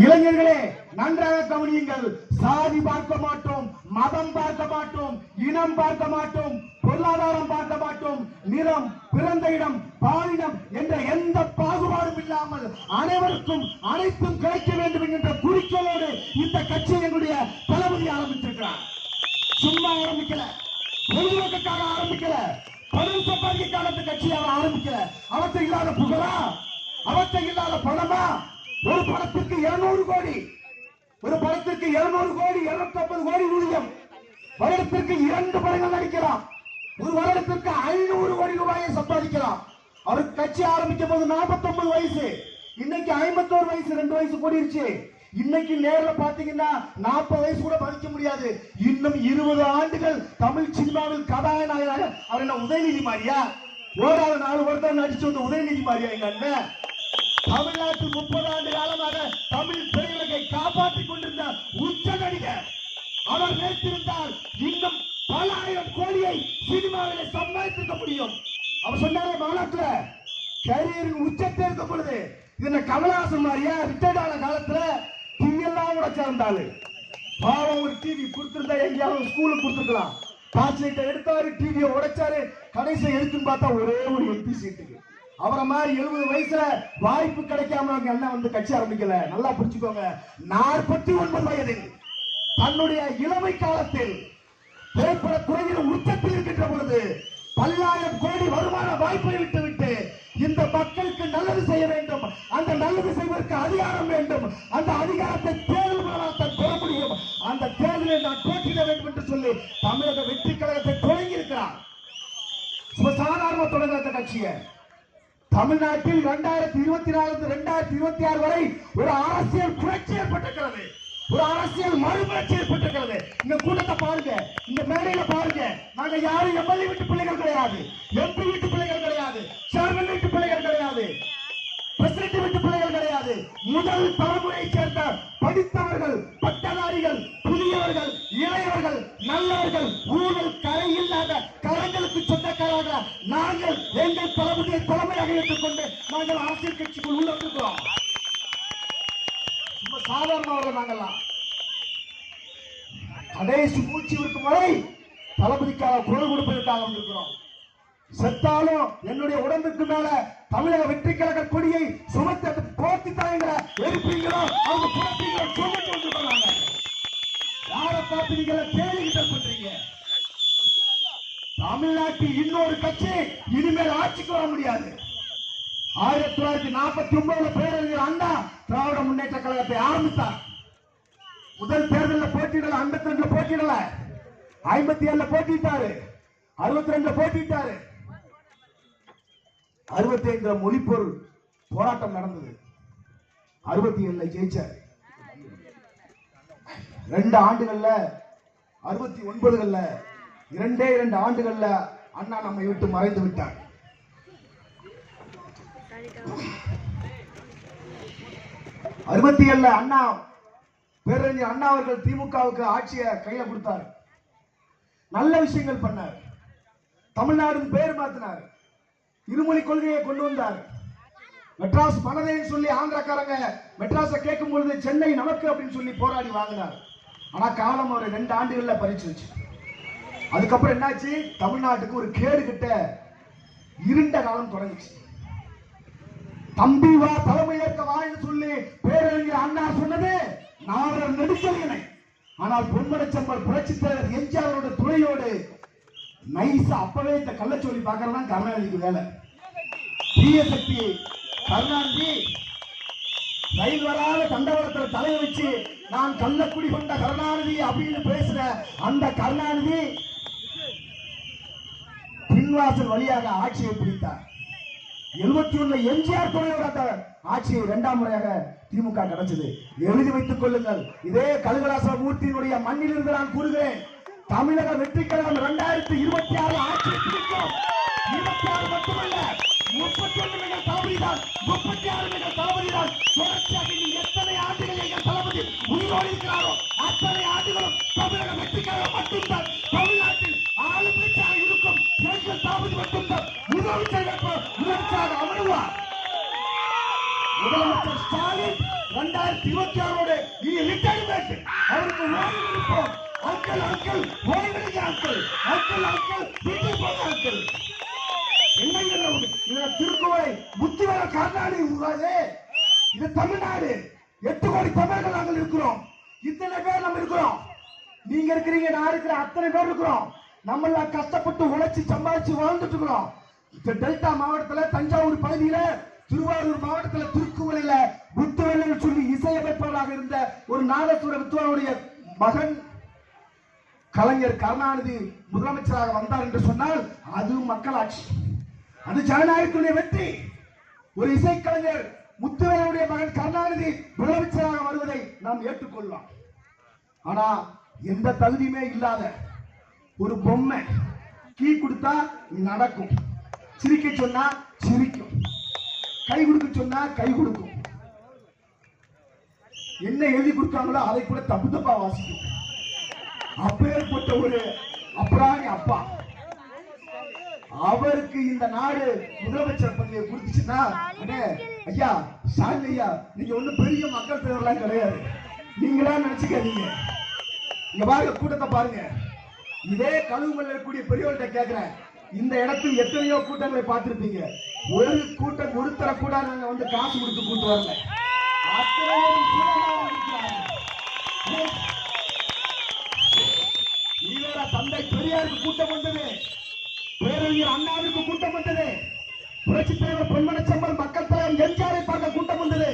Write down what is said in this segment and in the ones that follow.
இளைஞர்களே நன்றாக கவனியுங்கள். சாதி பார்க்க மாட்டோம், மதம் பார்க்க மாட்டோம், இனம் பார்க்க மாட்டோம், பொருளாதாரம் பார்க்க மாட்டோம், நிறம், பிறந்த இடம், பாலினம் என்ற எந்த பாகுபாடும் இல்லாமல் அனைவருக்கும் அனைத்தும் கிடைக்க வேண்டும் என்கின்ற குறிக்கோளோடு இந்த கட்சி எங்களுடைய தளபதி ஆரம்பித்திருக்கிறார். சும்மா ஆரம்பிக்கல, பொதுநோக்கக்காக ஆரம்பிக்கல, பணம் சம்பாதிக்கான கட்சியாக ஆரம்பிக்கல. அவற்றை இல்லாத புகழா, அவற்றை இல்லாத பணமா? ஒரு படத்திற்கு 200 கோடி, ஒரு படத்திற்கு 200 கோடி, 250 கோடி ஊதியம். வருடத்திற்கு 2 படங்கள் நடிக்கலாம். ஒரு வருடத்திற்கு 500 கோடி ரூபாயை சம்பாதிக்கலாம். அவருக்கு கட்சி ஆரம்பிக்கும் போது 49 வயசு, இன்னைக்கு 51 வயசு, 2 வயசு கூடிருச்சு. இன்னைக்கு நேர்ல பாத்தீங்கன்னா 40 வயசு கூட மதிக்க முடியாது. இன்னும் 20 ஆண்டுகள் தமிழ் சினிமாவில் கதாநாயகனாக அவர் என்ன உதயநிதி மாதிரியா? ஓடாத 4 வருடம் நடிச்சு வந்த உதயநிதி மாதிரியா? எங்க அண்ணன் தமிழ்நாட்டில் 30 ஆண்டு காலமாக தமிழ் திரையுலகை காப்பாற்றிக் கொண்டிருந்த உச்ச நடிகர். அவர் நினைத்திருந்தால் இன்னும் பல ஆயிரம் கோடியை சினிமாவிலே சம்பாதித்திருக்க முடியும். அவர் சொன்னாரே மாநாட்டுல, கரியரின் உச்சத்தை இருக்கும் பொழுது இது கமலஹாசன் மாதிரியா? ரிட்டையர்ட் ஆன காலத்துல டிவி எல்லாம் உடைச்சிருந்தாரு. பாவம், ஒரு டிவி கொடுத்திருந்தா எங்கேயாவது ஸ்கூலுக்கு கொடுத்துருக்கலாம். டார்ச் லைட்டை எடுத்தாரு, டிவியை உடைச்சாரு. கடைசியில் எதுக்குன்னு பார்த்தா ஒரே ஒரு எம்பி சீட்டுக்கு. அவரை மாதிரி 70 வயசுல வாய்ப்பு கிடைக்காம அண்ணன் வந்து கட்சி ஆரம்பிக்கல. நல்லா புரிச்சுக்கோங்க. 49 வயதில் தன்னுடைய இளமை காலத்தில் திரைப்பட துறையில் உச்சத்தில் இருக்கின்ற பொழுது பல்லாயிரம் கோடி வருமான வாய்ப்பை விட்டுவிட்டு இந்த மக்களுக்கு நல்லது செய்ய வேண்டும், அந்த நல்லது செய்வதற்கு அதிகாரம் வேண்டும், அந்த அதிகாரத்தை தேர்தல் மூலமாக பெற முடியும், அந்த தேர்தலில் நான் போட்டியிட வேண்டும் என்று சொல்லி தமிழக வெற்றி கழகத்தை தொடங்கி இருக்கிறார். சாதாரண தொடங்க கட்சியை தமிழ்நாட்டில் 2024 2026 வரை ஒரு அரசியல் புரட்சி ஏற்பட்டிருக்கிறது, ஒரு அரசியல் மறுமலர்ச்சி ஏற்பட்டிருக்கிறது. இந்த கூட்டத்தை பாருங்க, இந்த மேடையில பாருங்க. நாங்க யாரும் எம்எல்ஏ வீட்டு பிள்ளைகள் கிடையாது, எம்பி வீட்டு பிள்ளைகள் கிடையாது, சேர்மன் வீட்டு பிள்ளைகள் கிடையாது, பிரசிடென்ட் வீட்டு பிள்ளைகள் கிடையாது. முதல் தலைமுறையை சேர்ந்த படித்தவர்கள், பட்டதாரிகள், புதியவர்கள், இளையவர்கள், நல்லவர்கள், ஊழல் கரை இல்லாத கரங்களுக்கு சொந்தக்காரர்கள நாங்கள் எங்கள் தளபதியை தலைமையாக ஏற்றுக்கொண்டு நாங்கள் அரசியல் கட்சிக்குள் உள்ள இருக்கிறோம். சாதாரணவர்கள் நாங்கள்லாம் கடைசி மூச்சு இருக்கும் வரை தளபதிக்காக குரல் கொடுப்பதற்காக வந்திருக்கிறோம். செத்தாலும் என்னுடைய உடம்புக்கு மேல தமிழக வெற்றி கழக கொடியை சுமத்த போர்த்தி தாங்கிற எடுப்பீங்களோ அவங்க புறப்பீங்களோ சொல்லிட்டு வந்துருக்காங்க. யாரை பார்த்து நீங்க கேள்விகிட்ட பண்றீங்க? தமிழ்நாட்டில் இன்னொரு கட்சி இனிமேல் ஆட்சிக்கு வர முடியாது. 1949 பேரறிஞர் அண்ணா திராவிட முன்னேற்ற கழகத்தை ஆரம்பித்தார். முதல் தேர்தலில் போட்டியிடல, 52 போட்டியிடல, 57 போட்டிட்டாரு, 62 போட்டிட்டாரு, 65 மொழிப்பொருள் போராட்டம் நடந்தது, 67 ஜெயிச்சார். 2 ஆண்டுகள்ல 69கள்ல 2 ஆண்டுகள்ல அண்ணா நம்மை விட்டு மறைந்து விட்டார். 67 அண்ணா பேரறிஞர் அண்ணா அவர்கள் திமுகவுக்கு ஆட்சியை கையில கொடுத்தார். நல்ல விஷயங்கள் பண்ணார். தமிழ்நாடு பேர் மாத்தினார். இருமொழி கொள்கையை கொண்டு வந்தார். மெட்ராஸ் மனதேன்னு சொல்லி ஆந்திரக்காரங்க மெட்ராஸை கேட்கும் பொழுது சென்னை நமக்கு அப்படின்னு சொல்லி போராடி வாங்கினார். ஆனா காலம் ஒரு 2 ஆண்டுகள்ல பறிச்சிருச்சு. அதுக்கப்புறம் என்னாச்சு? தமிழ்நாட்டுக்கு ஒரு கேடு கிட்ட இருண்ட காலம் தொடங்கிச்சு. தம்பி வா தலைமை ஏற்க வான்னு சொல்லி பேரறிஞர் அண்ணா சொன்னது நாவலர் நெடுஞ்செழியனை. ஆனால் பொன்மனச்செம்மல் புரட்சி தலைவர் எம்ஜிஆரோட துணையோடு நைசா அப்பவே இந்த கள்ளச்சோலி பார்க்கறதா கருணாநிதிக்கு வேலை. தீயசக்தி கருணாநிதி ரயில் வராத தண்டவாளத்தில் தலையை வச்சு நான் கள்ளக்குடி கொண்ட கருணாநிதி அப்படின்னு பேசுற அந்த கருணாநிதி பின்வாசல் வழியாக ஆட்சியை பிடித்தார். 71 எம்ஜிஆர் துணையோட ஆட்சியை 2ஆம் முறையாக திமுக கிடைச்சது. எழுதி வைத்துக் கொள்ளுங்கள். இதே கழுகலாச மூர்த்தியினுடைய மண்ணில் இருந்து நான் கூறுகிறேன், தமிழக வெற்றி கழகம் 2026 ஆட்சியை பிடிக்கும். 26 மட்டுமல்ல, 31 எங்கள் தளபதிதான், 36 எங்கள் தளபதிதான். தொடர்ச்சியாக இன்னும் எத்தனை ஆண்டுகள் எங்கள் தளபதி உயிரோடு இருக்கிறாரோ அத்தனை ஆண்டுகளும் தமிழக வெற்றி கழகம் மட்டும்தான் தமிழ்நாட்டில் ஆளுமையாக இருக்கும். எங்கள் தளபதி மட்டும்தான் முதலமைச்சர் அமருவார். முதலமைச்சர் ஸ்டாலின் 2026 இனி ரிட்டையர்மெண்ட். அவருக்கு ஓய்வு கொடுப்போம். அங்கிள் அங்கிள் ஓய்வெடுங்க அங்கிள், அங்கிள் அங்கிள் வீட்டுக்கு போங்க அங்கிள். என்ன திருக்குவளை முத்துவேல கருணாநிதி உருவாது. இது தமிழ்நாடு. 8 கோடி தமிழர்கள் நாங்கள் இருக்கிறோம். இத்தனை பேர் நம்ம இருக்கிறோம். நீங்க இருக்கிறீங்க, நான் இருக்கிற அத்தனை பேர் இருக்கிறோம். நம்ம எல்லாம் கஷ்டப்பட்டு உழைச்சி சம்பாதிச்சு வாழ்ந்துட்டு இருக்கிறோம். டெல்டா மாவட்டத்துல, தஞ்சாவூர் பகுதியில, திருவாரூர் மாவட்டத்துல, திருக்குவளையில முத்துவேலு சொல்லி இசையமைப்பாளராக இருந்த ஒரு நாதசுர வித்வானுடைய மகன் கலைஞர் கருணாநிதி முதலமைச்சராக வந்தார் என்று சொன்னால் அது மக்களாட்சி, அது ஜனநாயகத்துடைய வெற்றி. ஒரு இசைக்கலைஞர் முத்துவேலுடைய மகன் கருணாநிதி முதலமைச்சராக வருவதை நாம் ஏற்றுக்கொள்ளலாம். ஆனா எந்த தகுதியுமே இல்லாத ஒரு பொம்மை கீ கொடுத்தா நடக்கும், சிரிக்க சொன்னா சிரிக்கும், கை கொடுக்க சொன்னா கை கொடுக்கும், என்ன எழுதி கொடுத்தாங்களோ அதை கூட தப்பு தப்பா வாசிக்கும். அப்பேற்பட்ட ஒரு அப்ராணி அப்பா, அவருக்கு இந்த நாடு முதலமைச்சர் பதவியை கொடுத்துச்சுன்னா, ஐயா ஸ்டாலின் ஐயா, நீங்க ஒண்ணு பெரிய மக்கள் தலைவர்லாம் கிடையாது, நீங்களா நினைச்சுக்காதீங்க. இங்க பாருங்க, கூட்டத்தை பாருங்க. இதே கழுவுமல்ல இருக்கக்கூடிய பெரியவர்கிட்ட கேட்கிறேன், இந்த இடத்தில் எத்தனையோ கூட்டங்களை பார்த்திருப்பீங்க. ஒரு கூட்டம் ஒருத்தர கூட நாங்க வந்து காசு கொடுத்து கூட்டு வரல. தந்தை பெரியாருக்கு கூட்டம் வந்தது, பேரறிஞர் அண்ணாவிற்கு கூட்டம் வந்தது, புரட்சி தலைவர் பொன்மனச்செம்மல் மக்கள் தலைவர் எம்ஜிஆரை பார்க்க கூட்டம் வந்தது,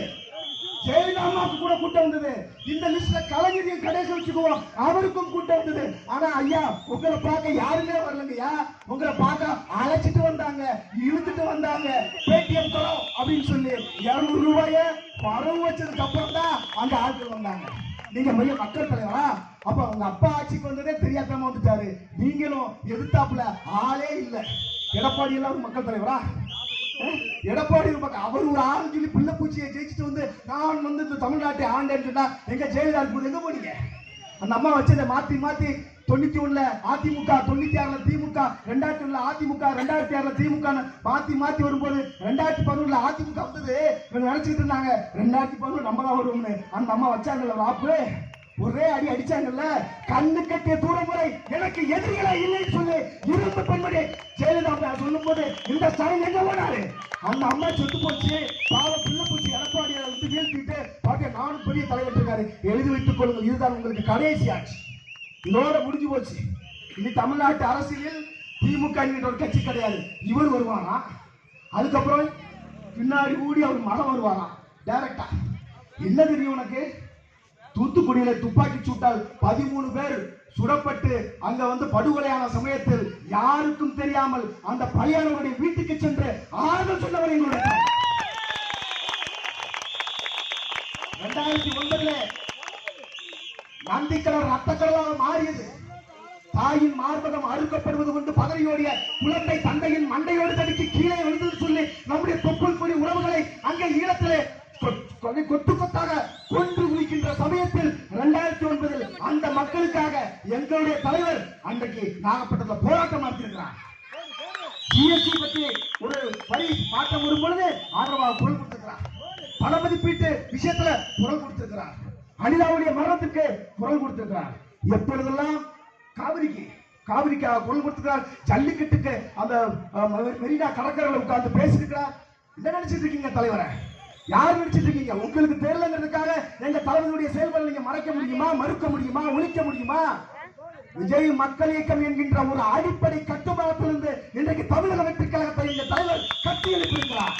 ஜெயலலிதாவுக்கு கூட கூட்டம் வந்தது. இந்த லிஸ்ட்ல கலைஞரையும் கடைசி வச்சுக்குவோம், அவருக்கும் கூட்டம் வந்தது. ஆனா ஐயா, உங்களை பார்க்க யாருமே வரலங்கய்யா. உங்களை பார்க்க அழைச்சிட்டு வந்தாங்க, இழுத்துட்டு வந்தாங்க, பேடிஎம் தரோம் அப்படின்னு சொல்லி 200 ரூபாய பரவு வச்சதுக்கு அப்புறம் தான் அந்த ஆட்கள் வந்தாங்க. நீங்க மைய மக்கள் தலைவரா? அப்ப உங்க அப்பா ஆட்சிக்கு வந்ததே தெரியாதமா வந்துட்டாரு. நீங்களும் எதிர்த்தாப்புல ஆளே இல்ல. எடப்பாடி எல்லாம் மக்கள் தலைவரா? எடப்பாடி அவர் ஒரு ஆரஞ்சு பிள்ளை பூச்சியை ஜெயிச்சுட்டு வந்து நான் வந்து தமிழ்நாட்டை ஆண்டேன்னு சொன்னா எங்க ஜெயலலிதா எங்க போனீங்க? அந்த அம்மா வச்சதை மாத்தி மாத்தி 91ல அதிமுக, 96ல திமுக, 2001ல அதிமுக, 2006ல திமுக மாத்தி மாத்தி வரும்போது 2011ல அதிமுக வந்தது. இவங்க நினைச்சிட்டு இருந்தாங்க 2011 நம்ம தான் வருவோம்னு. அந்த அம்மா வச்சாங்கல்ல வாப்பு, ஒரே அடி அடிச்சாங்கல்ல, கண்ணு கட்டிய தூரம் வரை எனக்கு எதிரிகளா இல்லைன்னு சொல்லி இரும்பு பெண்மணி ஜெயலலிதா சொல்லும் போது இந்த ஸ்டாலின் எங்க போனாரு? அந்த அம்மா செத்து போச்சு, பாவ பிள்ளை பூச்சி எடப்பாடியை விட்டு வீழ்த்திட்டு பாக்க நானும் பெரிய தலைவர் இருக்காரு, எழுதி வைத்துக் கொள்ளுங்கள், இதுதான் உங்களுக்கு கடைசி ஆட்சி, இதோட முடிஞ்சு போச்சு. இனி தமிழ்நாட்டு அரசியலில் திமுக என்கிற ஒரு கட்சி கிடையாது. இவர் வருவானா, அதுக்கப்புறம் பின்னாடி கூடி அவர் மகன் வருவானா டைரக்டா. என்ன தெரியும் உனக்கு? தூத்துக்குடியில துப்பாக்கி சூட்டால் 13 பேர் சுடப்பட்டு அங்க வந்து படுகொலையான சமயத்தில் யாருக்கும் தெரியாமல் அந்த பையனுடைய வீட்டுக்கு சென்று ஆறுதல் சொன்னவர் எங்களுடைய 2009 நந்திக்கடல் ரத்தக்கடலாக மாறியது. தாயின் மார்பகம் அறுக்கப்படுவது கொண்டு பதறியோடிய குழந்தை தந்தையின் மண்டையோடு தடுக்கி கீழே விழுந்து சொல்லி நம்முடைய தொப்புள் கொடி உறவுகளை அங்கே ஈழத்திலே கொத்து கொத்தாக கொன்று குவிக்கின்ற சமயத்தில் 2009 அந்த மக்களுக்காக எங்களுடைய தலைவர் அன்றைக்கு நாகப்பட்டினத்தில் போராட்டம் நடத்தியிருக்கிறார். ஜிஎஸ்டி பற்றி ஒரு வரி மாற்றம் வரும் பொழுது ஆதரவாக குரல் கொடுத்திருக்கிறார். பண மதிப்பீட்டு விஷயத்துல குரல் கொடுத்திருக்கிறார். அனிதாவுடைய மரணத்துக்கு குரல் கொடுத்திருக்கிறார். எப்பொழுதெல்லாம் காவிரிக்காக குரல் கொடுத்திருக்கிறார். ஜல்லிக்கட்டுக்கு அந்த மெரினா கடற்கரையில் உட்கார்ந்து பேசியிருக்கிறார். என்ன நினைச்சிட்டு இருக்கீங்க தலைவரை? யார் நினைச்சிட்டு இருக்கீங்க? உங்களுக்கு தெரியலங்கிறதுக்காக எங்க தலைவருடைய செயல்பாடு நீங்க மறைக்க முடியுமா, மறுக்க முடியுமா, ஒழிக்க முடியுமா? விஜய் மக்கள் இயக்கம் என்கின்ற ஒரு அடிப்படை கட்டுமானத்திலிருந்து இன்றைக்கு தமிழக வெற்றி கழகத்தை எங்க தலைவர் கட்டி எழுப்பியிருக்கிறார்.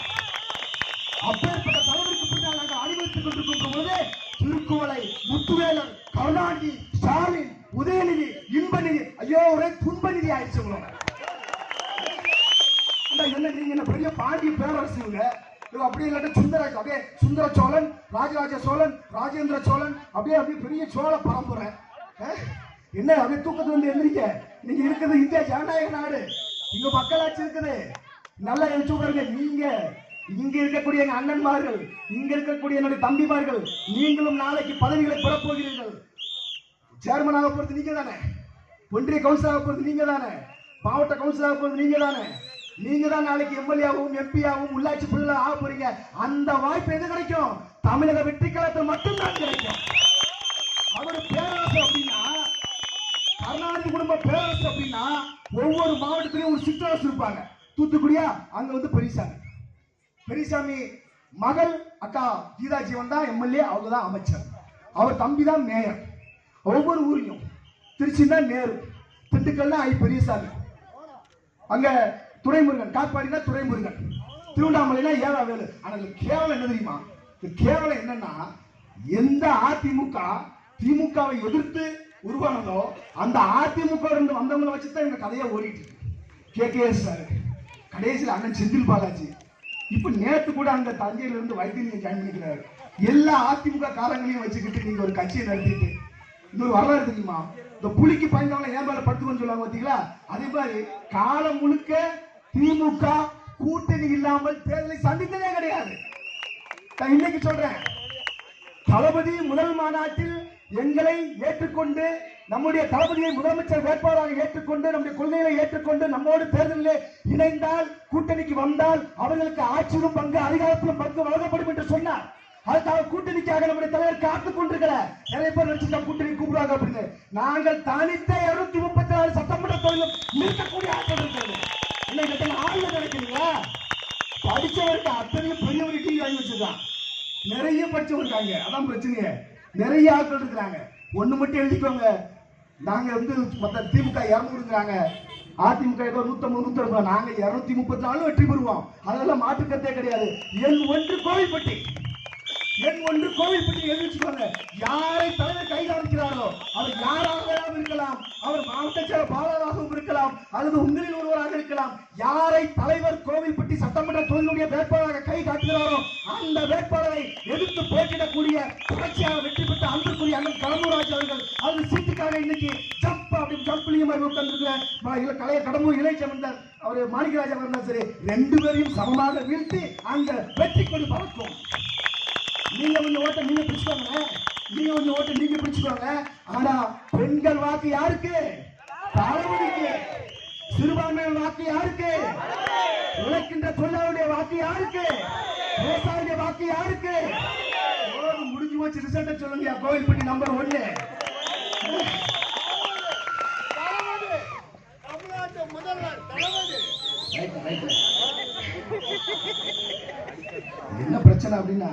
அப்பேற்பட்ட தலைவருக்கு பின்னால் நாங்கள் அணிவகுத்துக் கொண்டிருக்கின்ற போது திருக்குவளை, முத்துவேலன், கருணாநிதி, ஸ்டாலின், உதயநிதி, இன்பநிதி, ஐயோ ஒரே துன்பநிதி ஆயிடுச்சு உங்களோட. என்ன நீங்க என்ன பெரிய பாண்டிய பேரரசுங்க, அப்படியே இல்லாட்ட அப்படியே சுந்தர சோழன், ராஜராஜ சோழன், ராஜேந்திர சோழன், அப்படியே அப்படியே பெரிய சோழ பரம்பரை. என்ன அப்படியே தூக்கத்துல வந்து எந்திரிக்க? நீங்க இருக்குது இந்தியா ஜனநாயக நாடு, இங்க மக்களாட்சி இருக்குது. நல்லா எழுச்சு பாருங்க. நீங்க இங்க இருக்கக்கூடிய எங்க அண்ணன்மார்கள், இங்க இருக்கக்கூடிய என்னுடைய தம்பிமார்கள், நீங்களும் நாளைக்கு பதவிகளை பெறப்போகிறீர்கள். சேர்மனாக போறது நீங்க தானே, ஒன்றிய கவுன்சிலாக போறது நீங்க தானே, மாவட்ட கவுன்சிலாக போறது நீங்க தானே. நீங்க தான் நாளைக்கு எம்எல்ஏவும் எம்பியாவும் உள்ளாட்சி பிரதிநிதியாக ஆக போறீங்க. அந்த வாய்ப்பு எது கிடைக்கும்? தமிழக வெற்றி கழகத்தில் மட்டும்தான் கிடைக்கும். அவரு பேரரசு அப்படின்னா, கருணாநிதி குடும்ப பேரரசு அப்படின்னா ஒவ்வொரு மாவட்டத்திலையும் ஒரு சிற்றரசு இருப்பாங்க. தூத்துக்குடியா, அங்க வந்து பெரியசாமி மகள் அக்கா கீதா ஜீவன் தான் எம்எல்ஏ, அவங்க தான் அமைச்சர், அவர் தம்பி தான் மேயர். ஒவ்வொரு ஊர்லயும் திருச்சி தான் நேரு, திண்டுக்கல்னா ஐ பெரியசாமி, அங்க துரைமுருகன், காட்பாடினா துரைமுருகன், திருவண்ணாமலைனா ஏழாவேலு. ஆனா கேவலம் என்ன தெரியுமா? கேவலம் என்னன்னா, எந்த அதிமுக திமுகவை எதிர்த்து உருவானதோ அந்த அதிமுக இருந்து வந்தவங்களை வச்சுதான் இந்த கதையை ஓடிட்டு இருக்கு. KKS சார், கடைசியில் அண்ணன் செந்தில் பாலாஜி, இப்ப நேத்து கூட அங்க தஞ்சையில இருந்து வைத்தியர் ஜாயின் பண்ணிக்கிறாரு. எல்லா அதிமுக காரங்களையும் வச்சுக்கிட்டு நீங்க ஒரு கட்சியை நடத்திட்டு, இன்னொரு வரலாறு தெரியுமா? இந்த புலிக்கு பயந்தவங்க ஏன் மேல படுத்துக்கொண்டு சொல்லுவாங்க பாத்தீங்களா? அதே மாதிரி காலம் முழுக்க திமுக கூட்டணி இல்லாமல் தேர்தலை சந்தித்ததே கிடையாது. நான் இன்னைக்கு சொல்றேன், தளபதி முதல் மாநாட்டில் எங்களை ஏற்றுக்கொண்டு, நம்முடைய தளபதியை முதலமைச்சர் வேட்பாளராக ஏற்றுக்கொண்டு, நம்முடைய கொள்கைகளை ஏற்றுக்கொண்டு நம்மோடு தேர்தலில் இணைந்தால், கூட்டணிக்கு வந்தால் அவர்களுக்கு ஆட்சியிலும் பங்கு, அதிகாரத்திலும் பங்கு வழங்கப்படும் என்று சொன்னார். அதுக்காக கூட்டணிக்காக நம்முடைய தலைவர் காத்துக் கொண்டிருக்கிற நிறைய பேர் நினைச்சு கூட்டணி கூப்பிடுவாங்க அப்படின்னு. நாங்கள் தனித்த 234 சட்டமன்ற தொகுதியிலும் இருக்கக்கூடிய ஆட்கள் இருக்கிறது. இன்னைக்கு ஆளுநர் நினைக்கிறீங்களா? படிச்சவருக்கு அத்தனையும் பெரியவருக்கு வாங்கி வச்சிருக்கான். நிறைய படிச்சவங்க இருக்காங்க, அதான் பிரச்சனையே. நிறைய ஆட்கள் இருக்கிறாங்க. ஒண்ணு மட்டும் எழுதிக்கோங்க, நாங்க வந்து மொத்த திமுக 200ங்கிறாங்க, அதிமுக ஏதோ 150 160, நாங்க 234 வெற்றி பெறுவோம். அதெல்லாம் மாற்றுக்கத்தே கிடையாது. எண் 1 கோவில்பட்டி, எண் 1 கோவில்பட்டி எழுதிச்சுக்கோங்க. யாரை தலைவர் கைது அமைக்கிறாரோ அவர் யாராக இருக்கலாம், அவர் மாவட்ட செயலர் பாலாளராகவும் இருக்கலாம், அல்லது உங்களில் ஒருவராக இருக்கலாம். யாரை தலைவர் கோவில்பட்டி சட்டமன்ற தொகுதியுடைய வேட்பாளராக கை காட்டுகிறாரோ அந்த வேட்பாளரை எதிர்த்து போட்டியிடக்கூடிய தொடர்ச்சியாக வெற்றி பெற்ற அன்புக்குரிய அண்ணன் கடம்பூராஜ் அவர்கள், அது சீட்டுக்காக இன்னைக்கு ஜம்ப் அப்படி ஜம்ப்லியும் உட்கார்ந்துருக்கிற கலைய கடம்பூர் இளைச்சமந்தர் அவர் மாணிக்கராஜா இருந்தாலும் சரி, 2 பேரையும் சமமாக வீழ்த்தி அந்த வெற்றி கொடி பறக்கும். நீங்க கொஞ்சம் ஓட்ட நீங்க பிடிச்சுக்கோங்க, நீங்க கொஞ்சம் ஓட்ட நீங்க பிடிச்சுக்கோங்க. ஆனா பெண்கள் வாக்கு யாருக்கு? தளபதிக்கு. சிறுபான்மையினர் வாக்கு யாருக்கு? உழைக்கின்ற தொழிலாளருடைய வாக்கு யாருக்கு? விவசாயிய வாக்கு யாருக்கு? முடிஞ்சு போச்சு. ரிசல்ட் சொல்லுங்க. கோவில்பட்டி நம்பர் 1. என்ன பிரச்சனை அப்படின்னா,